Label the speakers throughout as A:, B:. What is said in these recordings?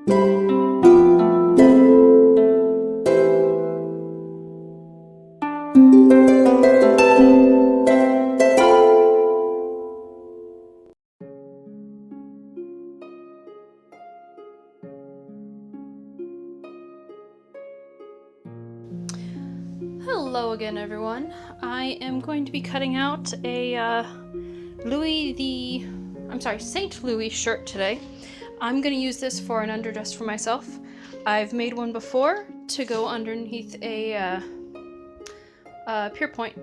A: Hello again, everyone. I am going to be cutting out a St. Louis shirt today. I'm going to use this for an underdress for myself. I've made one before to go underneath a pourpoint.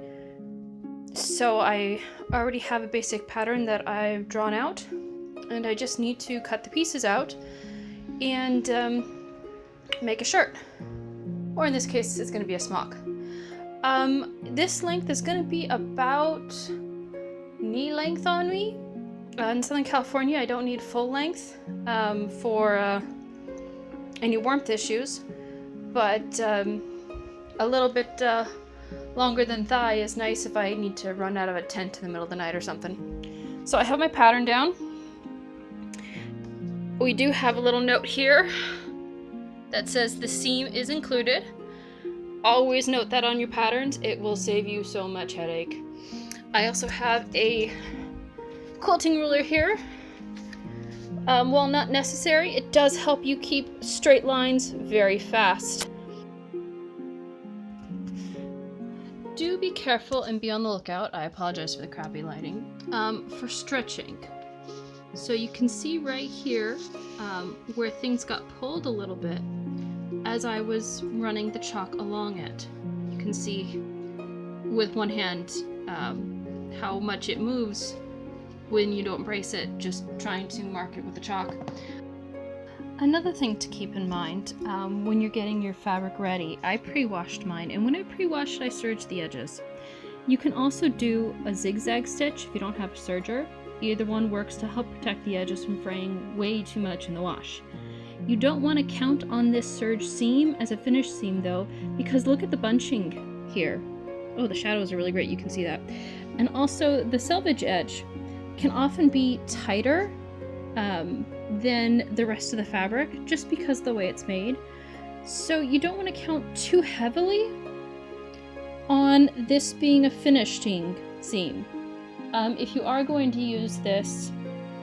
A: So I already have a basic pattern that I've drawn out, and I just need to cut the pieces out and make a shirt. Or in this case, it's going to be a smock. This length is going to be about knee length on me. In Southern California, I don't need full length for any warmth issues, but a little bit longer than thigh is nice if I need to run out of a tent in the middle of the night or something. So I have my pattern down. We do have a little note here that says the seam is included. Always note that on your patterns. It will save you so much headache. I also have a quilting ruler here. While not necessary, it does help you keep straight lines very fast. Do be careful and be on the lookout, I apologize for the crappy lighting, for stretching. So you can see right here where things got pulled a little bit as I was running the chalk along it. You can see with one hand how much it moves when you don't brace it, just trying to mark it with the chalk. Another thing to keep in mind when you're getting your fabric ready, I pre-washed mine, and when I pre-washed I serged the edges. You can also do a zigzag stitch if you don't have a serger. Either one works to help protect the edges from fraying way too much in the wash. You don't want to count on this serge seam as a finished seam though, because look at the bunching here. Oh, the shadows are really great, you can see that. And also the selvage edge can often be tighter than the rest of the fabric just because of the way it's made. So you don't want to count too heavily on this being a finishing seam. If you are going to use this,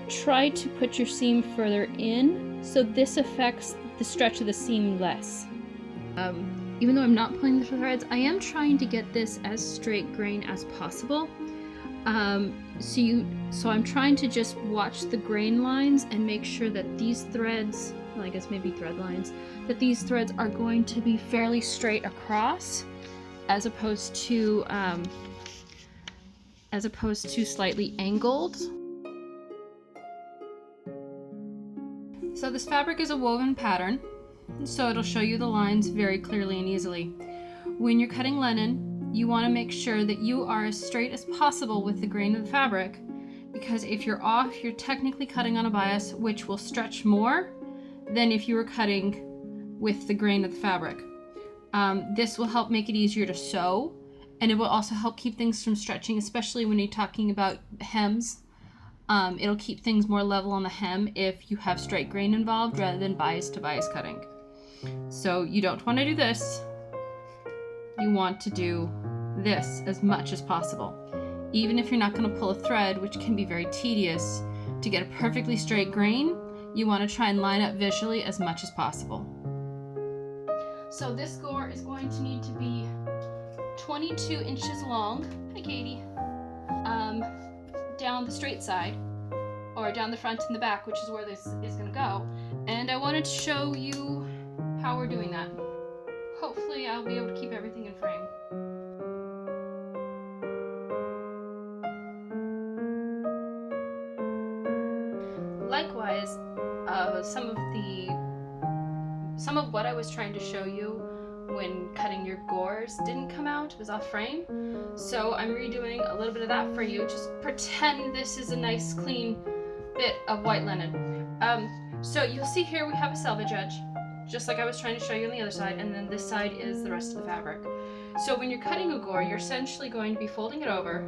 A: try to put your seam further in so this affects the stretch of the seam less. Even though I'm not pulling the threads, I am trying to get this as straight grain as possible. So I'm trying to just watch the grain lines and make sure that these threads, well, I guess maybe thread lines, that these threads are going to be fairly straight across as opposed to slightly angled. So this fabric is a woven pattern, so it'll show you the lines very clearly and easily. When you're cutting linen, you want to make sure that you are as straight as possible with the grain of the fabric, because if you're off, you're technically cutting on a bias, which will stretch more than if you were cutting with the grain of the fabric. This will help make it easier to sew, and it will also help keep things from stretching, especially when you're talking about hems. It'll keep things more level on the hem if you have straight grain involved rather than bias to bias cutting. So you don't want to do this. You want to do this as much as possible. Even if you're not going to pull a thread, which can be very tedious, to get a perfectly straight grain, you want to try and line up visually as much as possible. So this gore is going to need to be 22 inches long. Hi, Katie. Down the straight side, or down the front and the back, which is where this is going to go. And I wanted to show you how we're doing that. Hopefully I'll be able to keep everything in frame. Likewise, some of what I was trying to show you when cutting your gores didn't come out, it was off frame. So I'm redoing a little bit of that for you. Just pretend this is a nice clean bit of white linen. So you'll see here we have a selvage edge, just like I was trying to show you on the other side, and then this side is the rest of the fabric. So when you're cutting a gore, you're essentially going to be folding it over,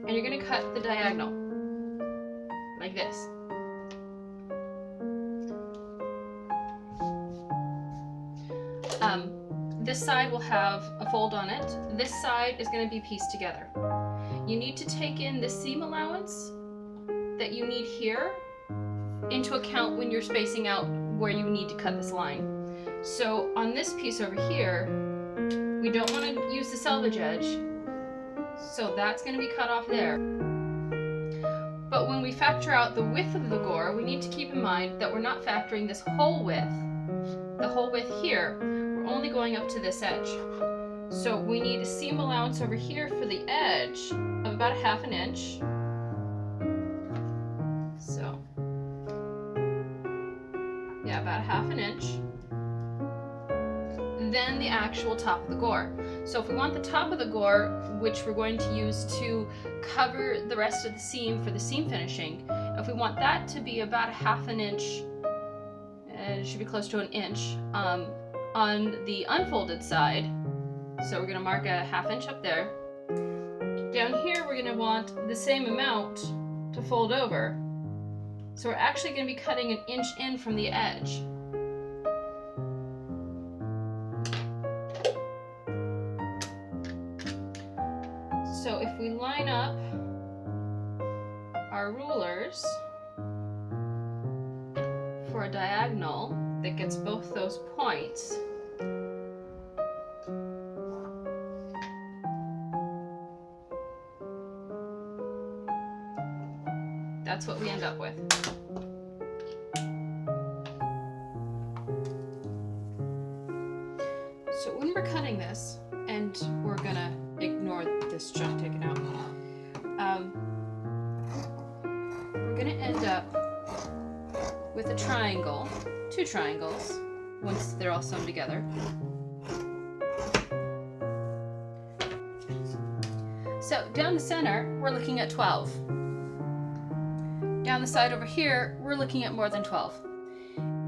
A: and you're going to cut the diagonal, like this. this side will have a fold on it. This side is going to be pieced together. You need to take in the seam allowance that you need here into account when you're spacing out where you need to cut this line. So on this piece over here, we don't want to use the selvage edge, so that's going to be cut off there. But when we factor out the width of the gore, we need to keep in mind that we're not factoring this whole width. The whole width here, we're only going up to this edge. So we need a seam allowance over here for the edge of about 1/2 inch. So, yeah, about 1/2 inch. Then the actual top of the gore. So if we want the top of the gore, which we're going to use to cover the rest of the seam for the seam finishing, if we want that to be about 1/2 inch, it should be close to 1 inch, on the unfolded side. So we're going to mark a 1/2 inch up there. Down here we're going to want the same amount to fold over. So we're actually going to be cutting 1 inch in from the edge. So if we line up our rulers for a diagonal that gets both those points, that's what we end up with. So when we're cutting this, and we're gonna ignore this chunk taken out, we're gonna end up with a triangle, 2 triangles, once they're all sewn together. So down the center, we're looking at 12. Down the side over here, we're looking at more than 12.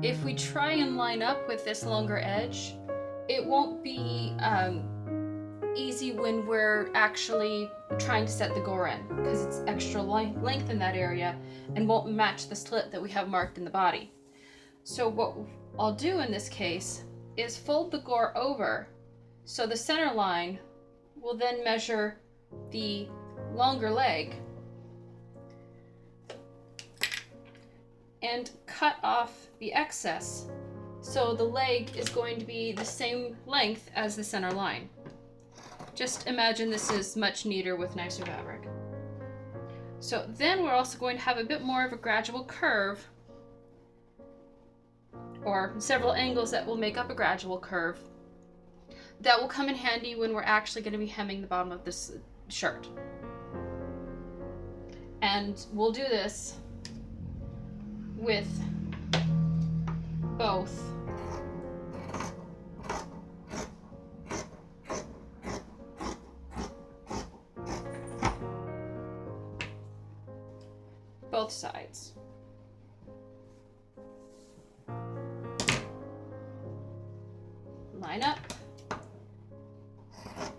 A: If we try and line up with this longer edge, it won't be easy when we're actually trying to set the gore in, because it's extra length in that area and won't match the slit that we have marked in the body. So what I'll do in this case is fold the gore over, so the center line will then measure the longer leg, and cut off the excess, so the leg is going to be the same length as the center line. Just imagine this is much neater with nicer fabric. So then we're also going to have a bit more of a gradual curve, or several angles that will make up a gradual curve, that will come in handy when we're actually going to be hemming the bottom of this shirt. And we'll do this with both sides. Line up,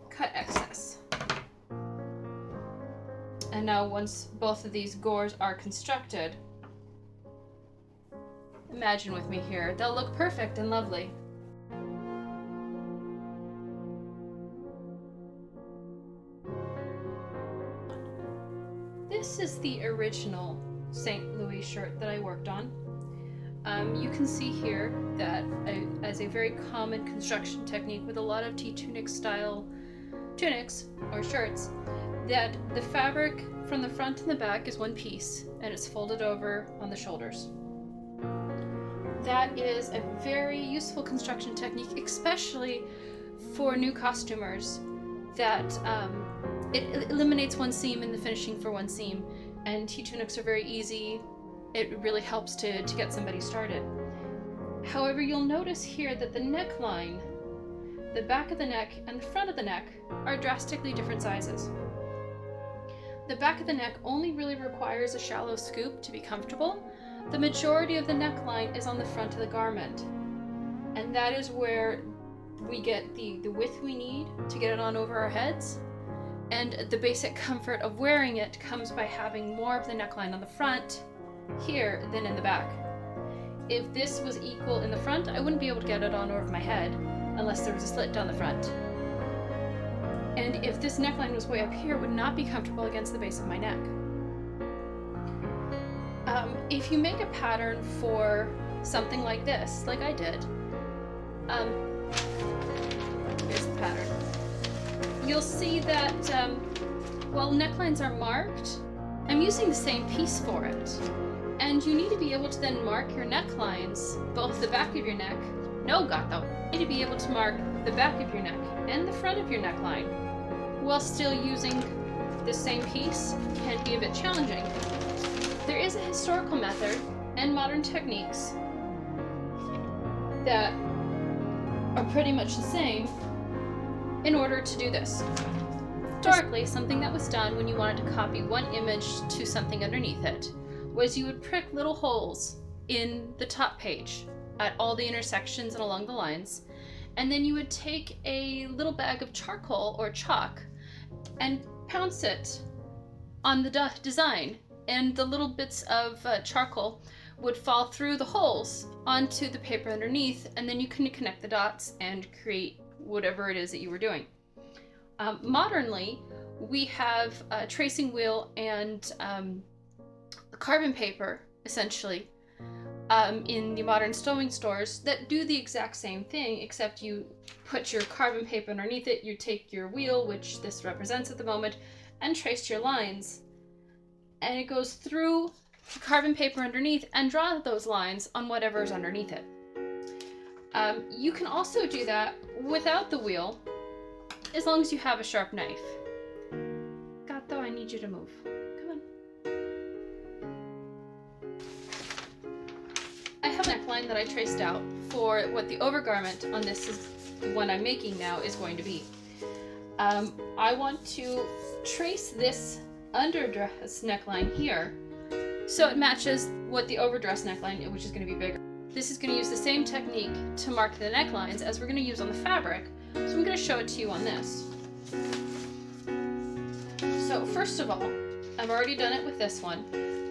A: cut excess. And now once both of these gores are constructed, imagine with me here, they'll look perfect and lovely. This is the original St. Louis shirt that I worked on. You can see here that as a very common construction technique with a lot of T-tunic style tunics or shirts, that the fabric from the front and the back is one piece and it's folded over on the shoulders. That is a very useful construction technique, especially for new costumers, that it eliminates one seam in the finishing for one seam, and T-tunics are very easy. It really helps to get somebody started. However, you'll notice here that the neckline, the back of the neck and the front of the neck are drastically different sizes. The back of the neck only really requires a shallow scoop to be comfortable. The majority of the neckline is on the front of the garment, and that is where we get the width we need to get it on over our heads, and the basic comfort of wearing it comes by having more of the neckline on the front here than in the back. If this was equal in the front, I wouldn't be able to get it on over my head, unless there was a slit down the front. And if this neckline was way up here, it would not be comfortable against the base of my neck. If you make a pattern for something like this, like I did, here's the pattern. You'll see that while necklines are marked, I'm using the same piece for it. And you need to be able to then mark your necklines, both the back of your neck, no gato, you need to be able to mark the back of your neck and the front of your neckline while still using the same piece can be a bit challenging. There is a historical method and modern techniques that are pretty much the same in order to do this. Historically, something that was done when you wanted to copy one image to something underneath it was you would prick little holes in the top page at all the intersections and along the lines, and then you would take a little bag of charcoal or chalk and pounce it on the design, and the little bits of charcoal would fall through the holes onto the paper underneath, and then you can connect the dots and create whatever it is that you were doing. Modernly, we have a tracing wheel and carbon paper, essentially, in the modern sewing stores that do the exact same thing, except you put your carbon paper underneath it, you take your wheel, which this represents at the moment, and trace your lines. And it goes through the carbon paper underneath and draw those lines on whatever is underneath it. You can also do that without the wheel, as long as you have a sharp knife. Gato, I need you to move. Come on. I have a neckline that I traced out for what the overgarment on this is, the one I'm making now, is going to be. I want to trace this underdress neckline here so it matches what the overdress neckline, which is going to be bigger. This is going to use the same technique to mark the necklines as we're going to use on the fabric, so I'm going to show it to you on this. So first of all, I've already done it with this one.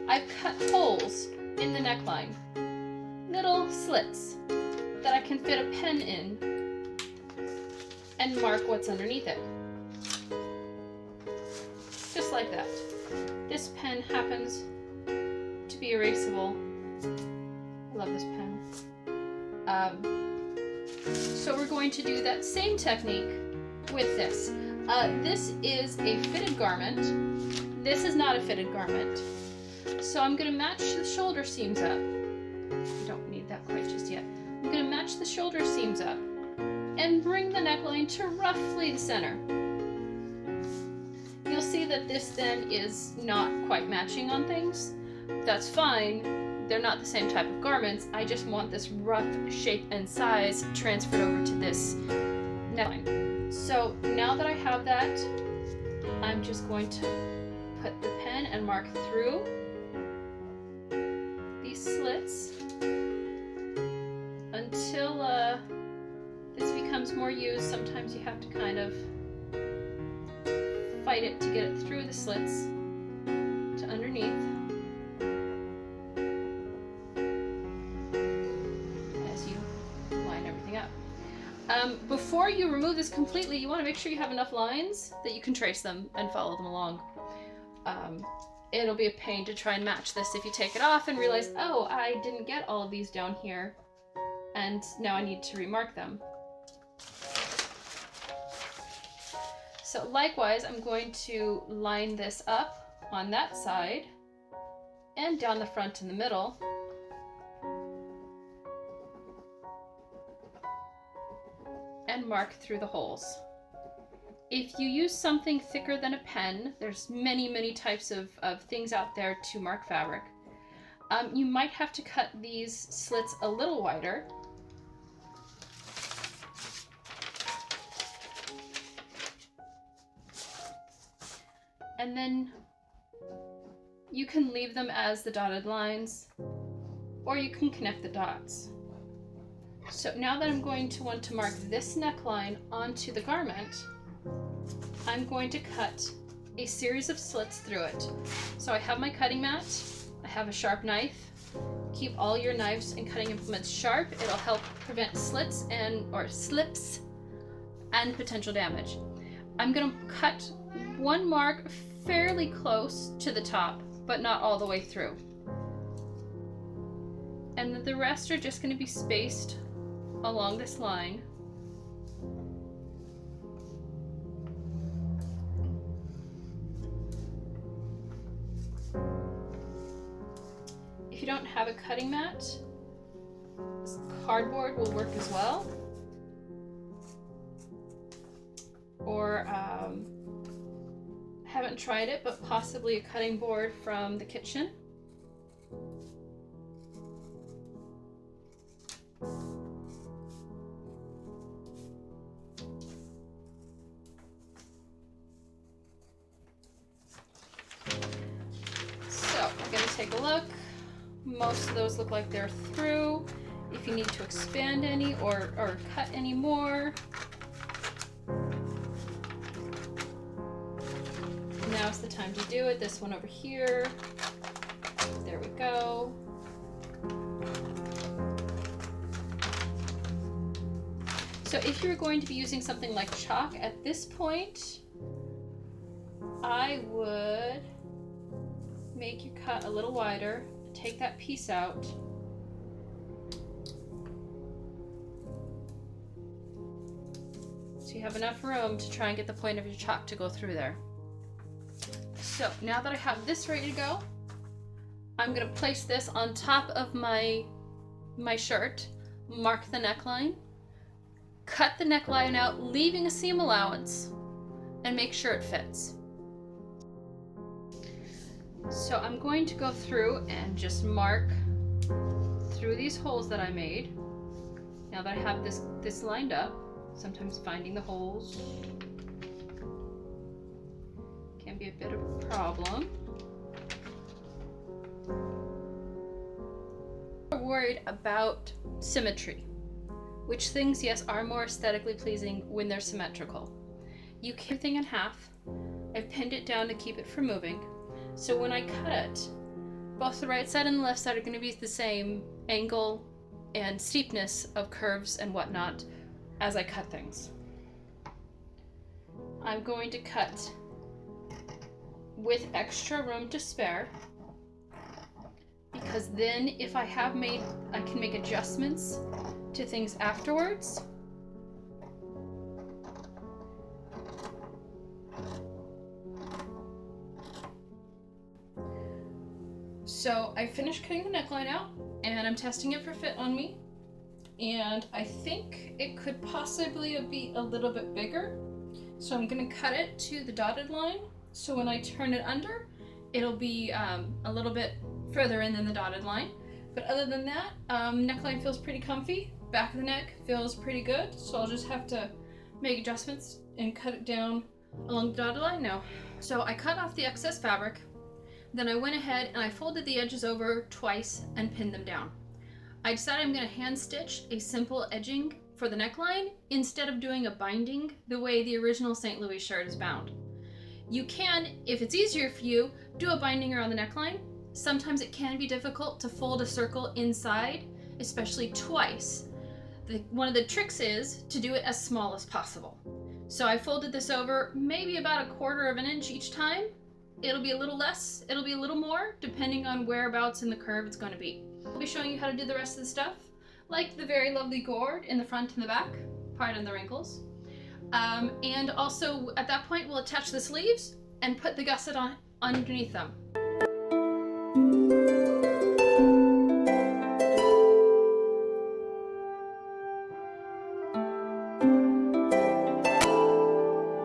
A: I've cut holes in the neckline, little slits that I can fit a pen in and mark what's underneath it. Just like that. This pen happens to be erasable. I love this pen. So we're going to do that same technique with this. This is a fitted garment. This is not a fitted garment. So I'm going to match the shoulder seams up. I don't need that quite just yet. I'm going to match the shoulder seams up and bring the neckline to roughly the center. You'll see that this then is not quite matching on things. That's fine. They're not the same type of garments. I just want this rough shape and size transferred over to this neckline. So now that I have that, I'm just going to put the pen and mark through these slits until this becomes more used. Sometimes you have to kind of fight it to get it through the slits to underneath. As you line everything up. Before you remove this completely, you want to make sure you have enough lines that you can trace them and follow them along. It'll be a pain to try and match this if you take it off and realize, oh, I didn't get all of these down here, and now I need to remark them. So likewise, I'm going to line this up on that side and down the front and the middle. And mark through the holes. If you use something thicker than a pen, there's many types of things out there to mark fabric. You might have to cut these slits a little wider. And then you can leave them as the dotted lines, or you can connect the dots. So now that I'm going to want to mark this neckline onto the garment, I'm going to cut a series of slits through it. So I have my cutting mat, I have a sharp knife, Keep all your knives and cutting implements sharp. It'll help prevent slips and potential damage. I'm gonna cut one mark fairly close to the top, but not all the way through. And then the rest are just gonna be spaced along this line. If you don't have a cutting mat, cardboard will work as well. Or haven't tried it, but possibly a cutting board from the kitchen. So I'm going to take a look. Most of those look like they're through. If you need to expand any or cut any more, now's the time to do it. This one over here. There we go. So if you're going to be using something like chalk at this point, I would make your cut a little wider, take that piece out. So you have enough room to try and get the point of your chalk to go through there. So now that I have this ready to go, I'm gonna place this on top of my shirt, mark the neckline, cut the neckline out, leaving a seam allowance, and make sure it fits. So I'm going to go through and just mark through these holes that I made. Now that I have this lined up, sometimes finding the holes can be a bit of a problem. I'm worried about symmetry, which things, yes, are more aesthetically pleasing when they're symmetrical. You cut everything in half. I've pinned it down to keep it from moving. So when I cut it, both the right side and the left side are going to be the same angle and steepness of curves and whatnot as I cut things. I'm going to cut with extra room to spare, because then if I can make adjustments to things afterwards. So I finished cutting the neckline out and I'm testing it for fit on me, and I think it could possibly be a little bit bigger. So I'm going to cut it to the dotted line, so when I turn it under, it'll be a little bit further in than the dotted line. But other than that, neckline feels pretty comfy, back of the neck feels pretty good, so I'll just have to make adjustments and cut it down along the dotted line now. So I cut off the excess fabric, then I went ahead and I folded the edges over twice and pinned them down. I decided I'm going to hand stitch a simple edging for the neckline instead of doing a binding the way the original St. Louis shirt is bound. You can, if it's easier for you, do a binding around the neckline. Sometimes it can be difficult to fold a circle inside, especially twice. One of the tricks is to do it as small as possible. So I folded this over maybe about 1/4 of an inch each time. It'll be a little less, it'll be a little more, depending on whereabouts in the curve it's going to be. I'll be showing you how to do the rest of the stuff, like the very lovely gourd in the front and the back, pardon the wrinkles. And also at that point we'll attach the sleeves and put the gusset on underneath them.